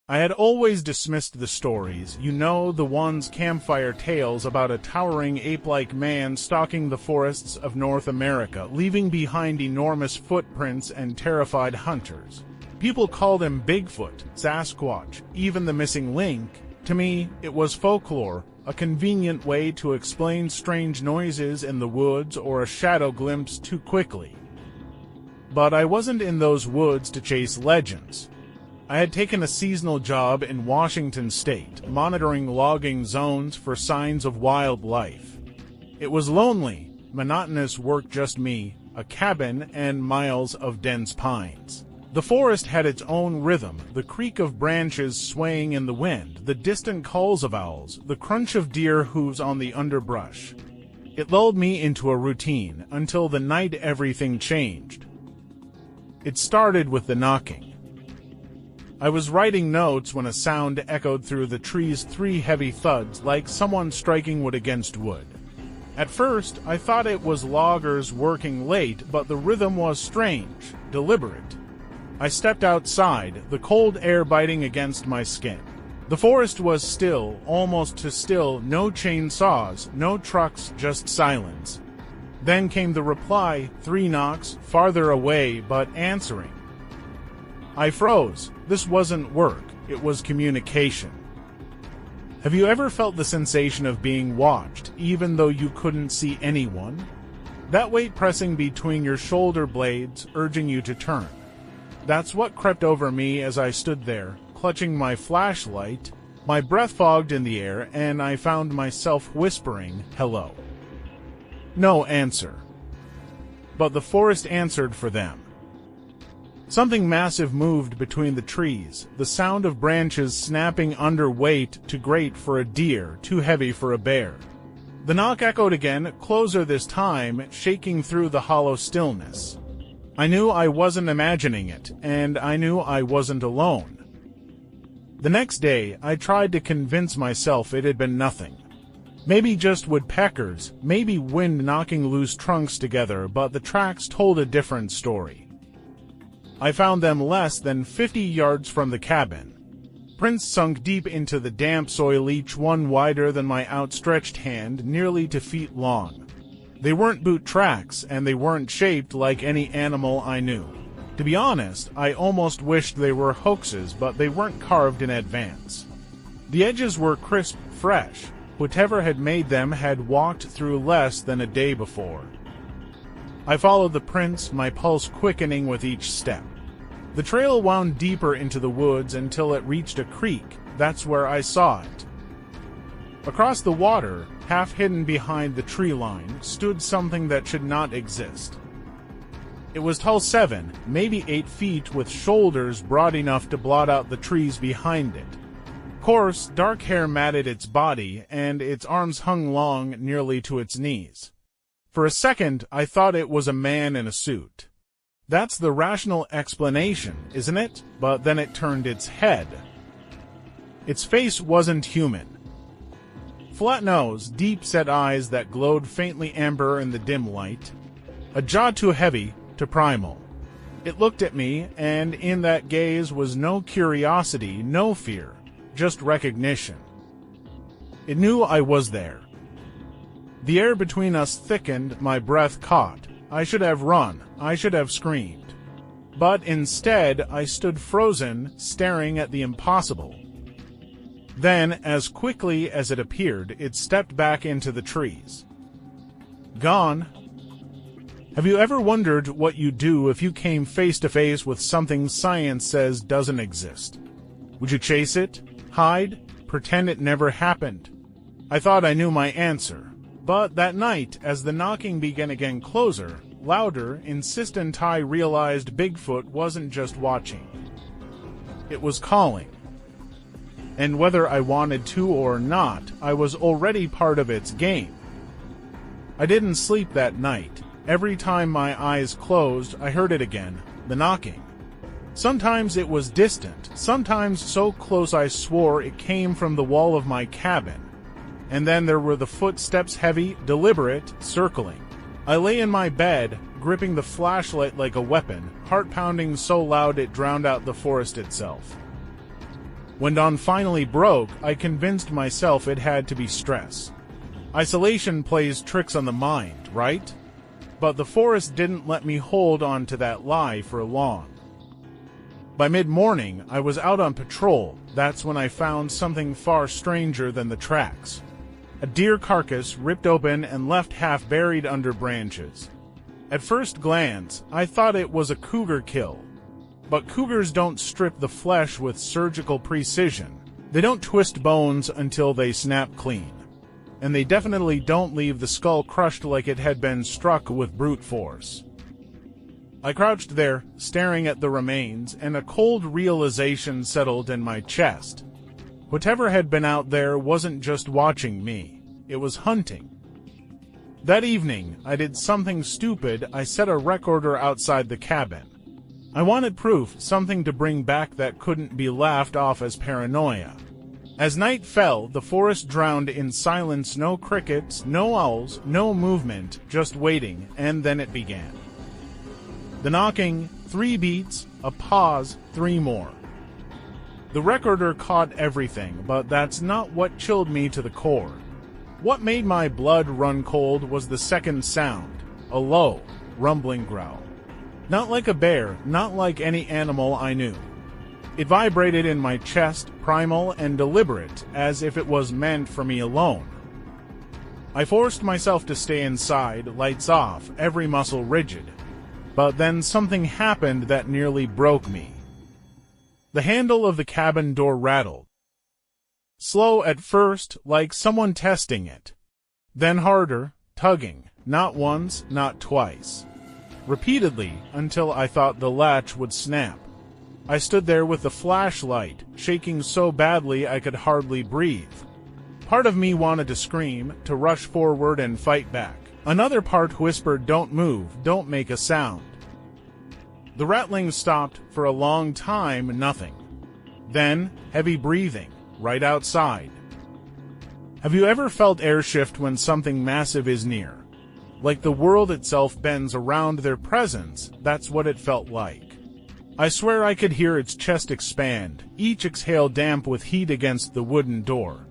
I had always dismissed the stories, the ones campfire tales about a towering ape-like man stalking the forests of North America, leaving behind enormous footprints and terrified hunters. People called him Bigfoot, Sasquatch, even the missing link. To me, it was folklore, a convenient way to explain strange noises in the woods or a shadow glimpse too quickly. But I wasn't in those woods to chase legends. I had taken a seasonal job in Washington state, monitoring logging zones for signs of wildlife. It was lonely, monotonous work, just me, a cabin, and miles of dense pines. The forest had its own rhythm, the creak of branches swaying in the wind, the distant calls of owls, the crunch of deer hooves on the underbrush. It lulled me into a routine, until the night everything changed. It started with the knocking. I was writing notes when a sound echoed through the trees, 3 heavy thuds, like someone striking wood against wood. At first, I thought it was loggers working late, but the rhythm was strange, deliberate. I stepped outside, the cold air biting against my skin. The forest was still, almost too still, no chainsaws, no trucks, just silence. Then came the reply, 3 knocks, farther away, but answering. I froze. This wasn't work, it was communication. Have you ever felt the sensation of being watched, even though you couldn't see anyone? That weight pressing between your shoulder blades, urging you to turn. That's what crept over me as I stood there, clutching my flashlight. My breath fogged in the air, and I found myself whispering, "Hello." No answer. But the forest answered for them. Something massive moved between the trees, the sound of branches snapping under weight too great for a deer, too heavy for a bear. The knock echoed again, closer this time, shaking through the hollow stillness. I knew I wasn't imagining it, and I knew I wasn't alone. The next day, I tried to convince myself it had been nothing. Maybe just woodpeckers, maybe wind knocking loose trunks together, but the tracks told a different story. I found them less than 50 yards from the cabin. Prints sunk deep into the damp soil, each one wider than my outstretched hand, nearly 2 feet long. They weren't boot tracks, and they weren't shaped like any animal I knew. To be honest, I almost wished they were hoaxes, but they weren't carved in advance. The edges were crisp, fresh. Whatever had made them had walked through less than a day before. I followed the prints, my pulse quickening with each step. The trail wound deeper into the woods until it reached a creek. That's where I saw it. Across the water, half hidden behind the tree line, stood something that should not exist. It was tall 7, maybe 8 feet, with shoulders broad enough to blot out the trees behind it. Coarse, dark hair matted its body, and its arms hung long, nearly to its knees. For a second, I thought it was a man in a suit. That's the rational explanation, isn't it? But then it turned its head. Its face wasn't human. Flat nose, deep-set eyes that glowed faintly amber in the dim light. A jaw too heavy, too primal. It looked at me, and in that gaze was no curiosity, no fear, just recognition. It knew I was there. The air between us thickened, my breath caught. I should have run, I should have screamed. But instead, I stood frozen, staring at the impossible. Then, as quickly as it appeared, it stepped back into the trees. Gone. Have you ever wondered what you'd do if you came face to face with something science says doesn't exist? Would you chase it? Hide? Pretend it never happened? I thought I knew my answer. But that night, as the knocking began again, closer, louder, insistent, I realized Bigfoot wasn't just watching. It was calling. And whether I wanted to or not, I was already part of its game. I didn't sleep that night. Every time my eyes closed, I heard it again, the knocking. Sometimes it was distant, sometimes so close I swore it came from the wall of my cabin. And then there were the footsteps, heavy, deliberate, circling. I lay in my bed, gripping the flashlight like a weapon, heart pounding so loud it drowned out the forest itself. When dawn finally broke, I convinced myself it had to be stress. Isolation plays tricks on the mind, right? But the forest didn't let me hold on to that lie for long. By mid-morning, I was out on patrol. That's when I found something far stranger than the tracks. A deer carcass ripped open and left half buried under branches. At first glance, I thought it was a cougar kill. But cougars don't strip the flesh with surgical precision. They don't twist bones until they snap clean. And they definitely don't leave the skull crushed like it had been struck with brute force. I crouched there, staring at the remains, and a cold realization settled in my chest. Whatever had been out there wasn't just watching me, it was hunting. That evening, I did something stupid. I set a recorder outside the cabin. I wanted proof, something to bring back that couldn't be laughed off as paranoia. As night fell, the forest drowned in silence, no crickets, no owls, no movement, just waiting, and then it began. The knocking, 3 beats, a pause, 3 more. The recorder caught everything, but that's not what chilled me to the core. What made my blood run cold was the second sound, a low, rumbling growl. Not like a bear, not like any animal I knew. It vibrated in my chest, primal and deliberate, as if it was meant for me alone. I forced myself to stay inside, lights off, every muscle rigid. But then something happened that nearly broke me. The handle of the cabin door rattled. Slow at first, like someone testing it. Then harder, tugging, not once, not twice. Repeatedly, until I thought the latch would snap. I stood there with the flashlight, shaking so badly I could hardly breathe. Part of me wanted to scream, to rush forward and fight back. Another part whispered, "Don't move, don't make a sound." The rattling stopped for a long time, nothing. Then, heavy breathing, right outside. Have you ever felt air shift when something massive is near? Like the world itself bends around their presence, that's what it felt like. I swear I could hear its chest expand, each exhale damp with heat against the wooden door.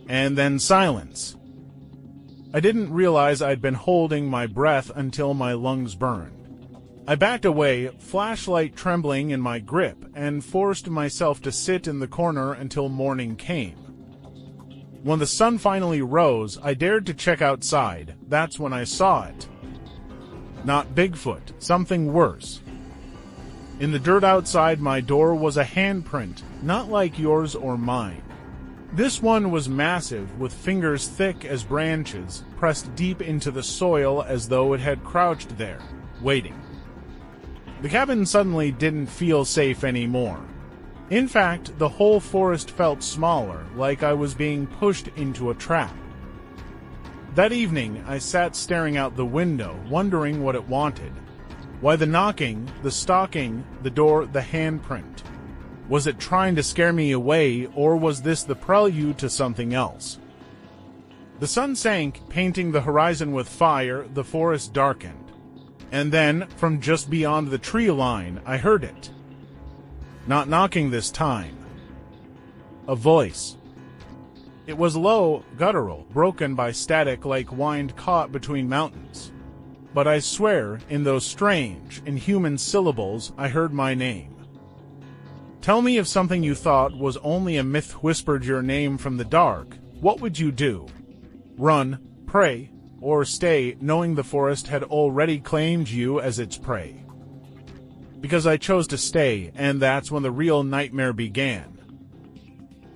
And then silence. I didn't realize I'd been holding my breath until my lungs burned. I backed away, flashlight trembling in my grip, and forced myself to sit in the corner until morning came. When the sun finally rose, I dared to check outside. That's when I saw it. Not Bigfoot, something worse. In the dirt outside my door was a handprint, not like yours or mine. This one was massive, with fingers thick as branches, pressed deep into the soil as though it had crouched there, waiting. The cabin suddenly didn't feel safe anymore. In fact, the whole forest felt smaller, like I was being pushed into a trap. That evening, I sat staring out the window, wondering what it wanted. Why the knocking, the stalking, the door, the handprint? Was it trying to scare me away, or was this the prelude to something else? The sun sank, painting the horizon with fire. The forest darkened. And then, from just beyond the tree line, I heard it. Not knocking this time. A voice. It was low, guttural, broken by static like wind caught between mountains. But I swear, in those strange, inhuman syllables, I heard my name. Tell me if something you thought was only a myth whispered your name from the dark, what would you do? Run, pray, or stay, knowing the forest had already claimed you as its prey? Because I chose to stay, and that's when the real nightmare began.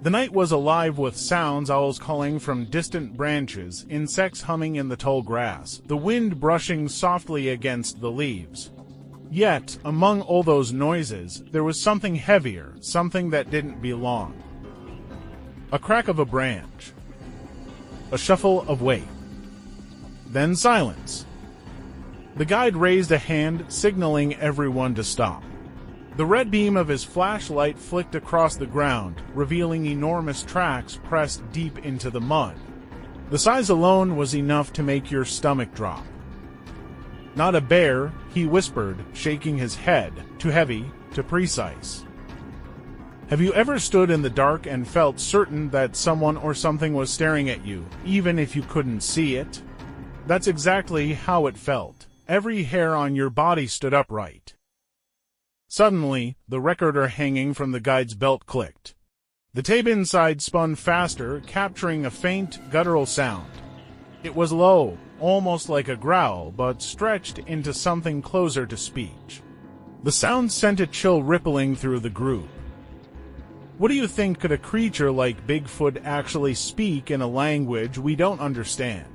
The night was alive with sounds, owls calling from distant branches, insects humming in the tall grass, the wind brushing softly against the leaves. Yet, among all those noises, there was something heavier, something that didn't belong. A crack of a branch. A shuffle of weight. Then silence. The guide raised a hand, signaling everyone to stop. The red beam of his flashlight flicked across the ground, revealing enormous tracks pressed deep into the mud. The size alone was enough to make your stomach drop. Not a bear, he whispered, shaking his head, too heavy, too precise. Have you ever stood in the dark and felt certain that someone or something was staring at you, even if you couldn't see it? That's exactly how it felt. Every hair on your body stood upright. Suddenly, the recorder hanging from the guide's belt clicked. The tape inside spun faster, capturing a faint, guttural sound. It was low, almost like a growl, but stretched into something closer to speech. The sound sent a chill rippling through the group. What do you think? Could a creature like Bigfoot actually speak in a language we don't understand?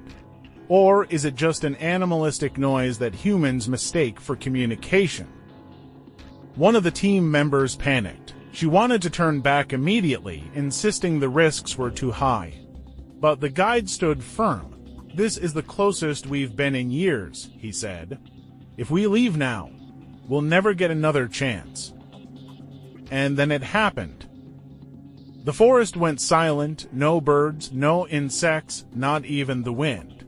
Or is it just an animalistic noise that humans mistake for communication? One of the team members panicked. She wanted to turn back immediately, insisting the risks were too high. But the guide stood firm. "This is the closest we've been in years," he said. "If we leave now, we'll never get another chance." And then it happened. The forest went silent, no birds, no insects, not even the wind.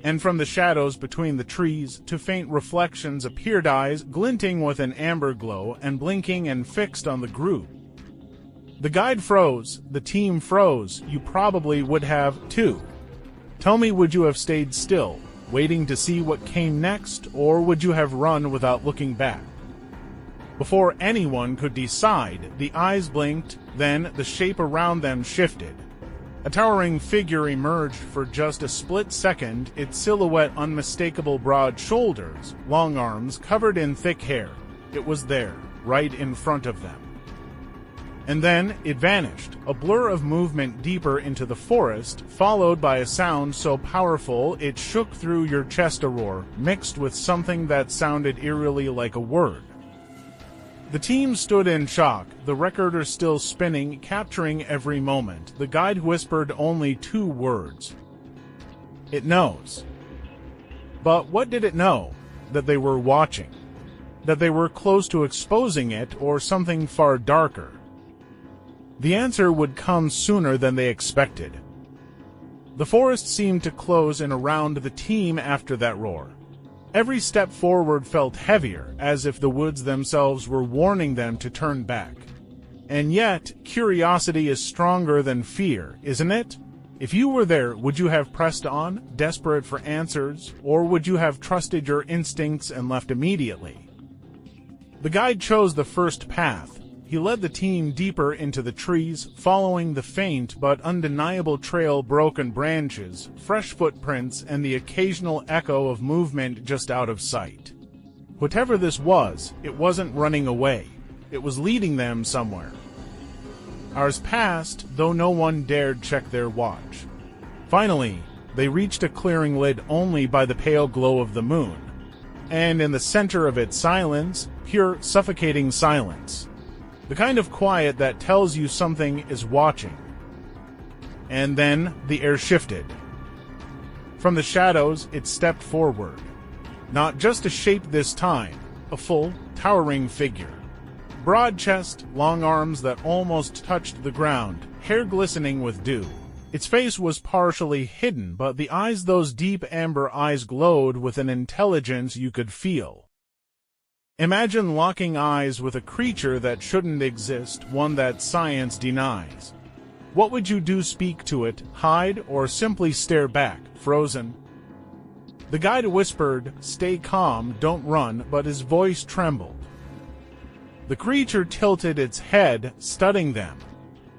And from the shadows between the trees, to faint reflections appeared eyes glinting with an amber glow and blinking and fixed on the group. The guide froze, the team froze, you probably would have too. Tell me, would you have stayed still, waiting to see what came next, or would you have run without looking back? Before anyone could decide, the eyes blinked, then the shape around them shifted. A towering figure emerged for just a split second, its silhouette unmistakable, broad shoulders, long arms covered in thick hair. It was there, right in front of them. And then it vanished, a blur of movement deeper into the forest, followed by a sound so powerful it shook through your chest, a roar, mixed with something that sounded eerily like a word. The team stood in shock, the recorder still spinning, capturing every moment. The guide whispered only 2 words. "It knows." But what did it know? That they were watching. That they were close to exposing it, or something far darker. The answer would come sooner than they expected. The forest seemed to close in around the team after that roar. Every step forward felt heavier, as if the woods themselves were warning them to turn back. And yet, curiosity is stronger than fear, isn't it? If you were there, would you have pressed on, desperate for answers, or would you have trusted your instincts and left immediately? The guide chose the first path. He led the team deeper into the trees, following the faint but undeniable trail, broken branches, fresh footprints, and the occasional echo of movement just out of sight. Whatever this was, it wasn't running away. It was leading them somewhere. Hours passed, though no one dared check their watch. Finally, they reached a clearing lit only by the pale glow of the moon. And in the center of it, silence, pure, suffocating silence. The kind of quiet that tells you something is watching. And then the air shifted. From the shadows, it stepped forward. Not just a shape this time, a full, towering figure. Broad chest, long arms that almost touched the ground, hair glistening with dew. Its face was partially hidden, but the eyes, those deep amber eyes, glowed with an intelligence you could feel. Imagine locking eyes with a creature that shouldn't exist, one that science denies. What would you do? Speak to it, hide, or simply stare back, frozen? The guide whispered, "Stay calm, don't run," but his voice trembled. The creature tilted its head, studying them,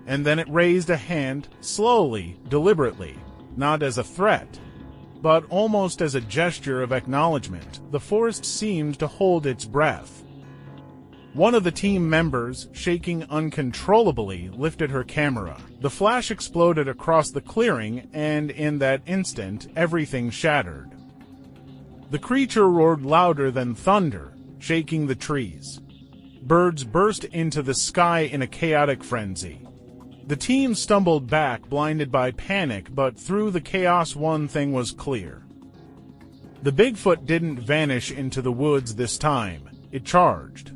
and then it raised a hand, slowly, deliberately, not as a threat, but almost as a gesture of acknowledgement. The forest seemed to hold its breath. One of the team members, shaking uncontrollably, lifted her camera. The flash exploded across the clearing, and in that instant, everything shattered. The creature roared louder than thunder, shaking the trees. Birds burst into the sky in a chaotic frenzy. The team stumbled back, blinded by panic, but through the chaos one thing was clear. The Bigfoot didn't vanish into the woods this time. It charged.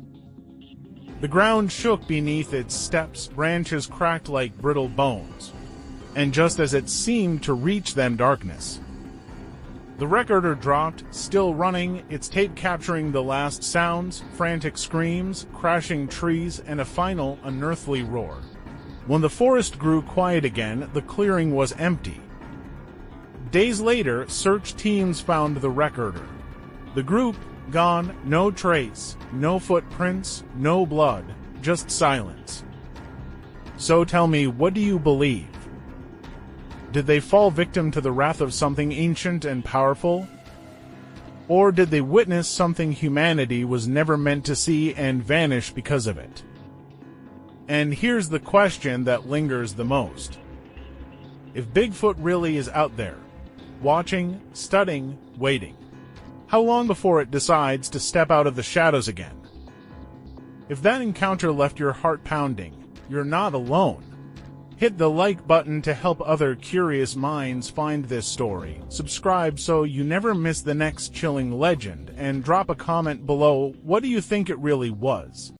The ground shook beneath its steps, branches cracked like brittle bones. And just as it seemed to reach them, darkness. The recorder dropped, still running, its tape capturing the last sounds, frantic screams, crashing trees, and a final, unearthly roar. When the forest grew quiet again, the clearing was empty. Days later, search teams found the recorder. The group, gone, no trace, no footprints, no blood, just silence. So tell me, what do you believe? Did they fall victim to the wrath of something ancient and powerful? Or did they witness something humanity was never meant to see and vanish because of it? And here's the question that lingers the most. If Bigfoot really is out there, watching, studying, waiting, how long before it decides to step out of the shadows again? If that encounter left your heart pounding, you're not alone. Hit the like button to help other curious minds find this story, subscribe so you never miss the next chilling legend, and drop a comment below. What do you think it really was?